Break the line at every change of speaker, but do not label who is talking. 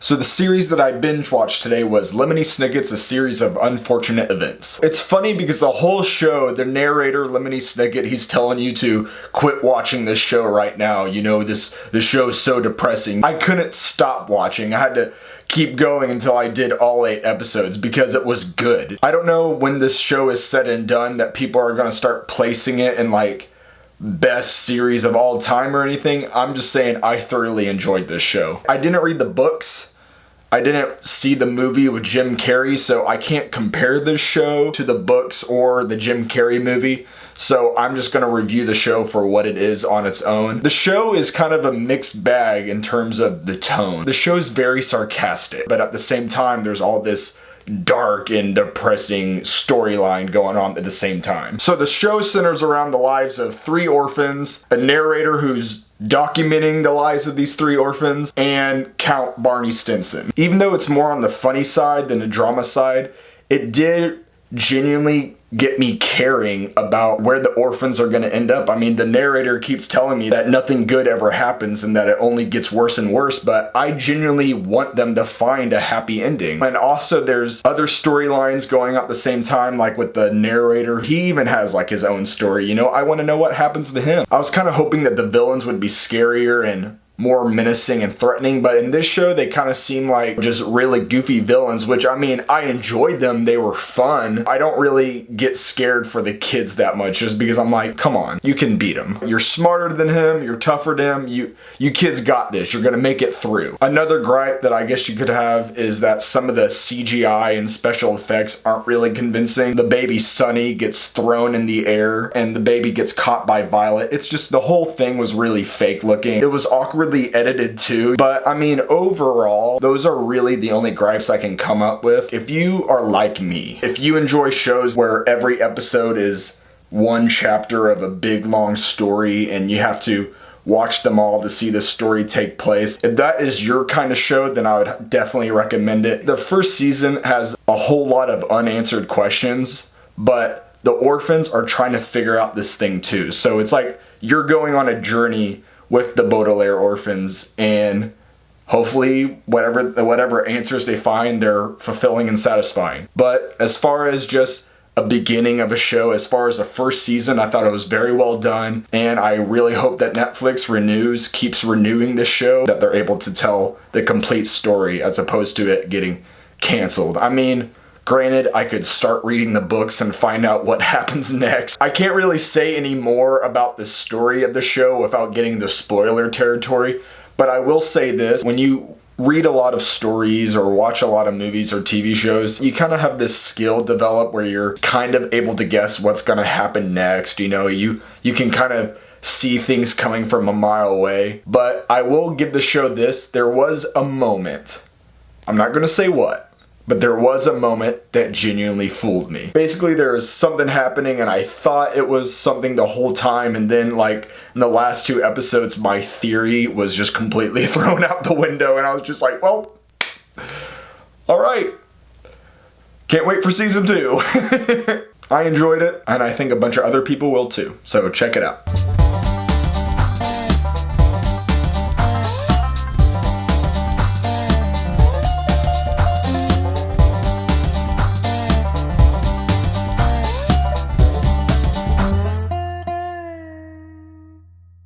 So the series that I binge watched today was Lemony Snicket's A Series of Unfortunate Events. It's funny because the whole show, the narrator, Lemony Snicket, he's telling you to quit watching this show right now. You know, this show's so depressing. I couldn't stop watching. I had to keep going until I did all 8 episodes because it was good. I don't know when this show is said and done that people are gonna start placing it in like best series of all time or anything. I'm just saying I thoroughly enjoyed this show. I didn't read the books. I didn't see the movie with Jim Carrey, so I can't compare this show to the books or the Jim Carrey movie. So I'm just gonna review the show for what it is on its own. The show is kind of a mixed bag in terms of the tone. The show's very sarcastic, but at the same time, there's all this dark and depressing storyline going on at the same time. So the show centers around the lives of 3 orphans, a narrator who's documenting the lives of these 3 orphans, and Count Barney Stinson. Even though it's more on the funny side than the drama side, it did genuinely get me caring about where the orphans are going to end up. I mean, the narrator keeps telling me that nothing good ever happens and that it only gets worse and worse, but I genuinely want them to find a happy ending. And also there's other storylines going on at the same time, like with the narrator. He even has like his own story, you know? I want to know what happens to him. I was kind of hoping that the villains would be scarier and more menacing and threatening, but in this show they kind of seem like just really goofy villains, which I mean, I enjoyed them, they were fun. I don't really get scared for the kids that much just because I'm like, come on, you can beat him. You're smarter than him, you're tougher than him, you kids got this, you're gonna make it through. Another gripe that I guess you could have is that some of the CGI and special effects aren't really convincing. The baby Sonny gets thrown in the air and the baby gets caught by Violet. It's just, the whole thing was really fake looking. It was awkwardly edited too, but I mean, overall, those are really the only gripes I can come up with. If you are like me, if you enjoy shows where every episode is one chapter of a big long story and you have to watch them all to see the story take place, if that is your kind of show, then I would definitely recommend it. The first season has a whole lot of unanswered questions, but the orphans are trying to figure out this thing too. So it's like you're going on a journey with the Baudelaire orphans, and hopefully whatever answers they find, they're fulfilling and satisfying. But as far as just a beginning of a show, as far as the first season, I thought it was very well done, and I really hope that Netflix keeps renewing this show, that they're able to tell the complete story as opposed to it getting canceled. I mean, granted, I could start reading the books and find out what happens next. I can't really say any more about the story of the show without getting the spoiler territory, but I will say this: when you read a lot of stories or watch a lot of movies or TV shows, you kind of have this skill develop where you're kind of able to guess what's going to happen next. You know, you can kind of see things coming from a mile away. But I will give the show this: there was a moment, I'm not going to say what, but there was a moment that genuinely fooled me. Basically, there was something happening and I thought it was something the whole time, and then like in the last 2 episodes, my theory was just completely thrown out the window and I was just like, well, alright. Can't wait for season 2. I enjoyed it, and I think a bunch of other people will too, so check it out.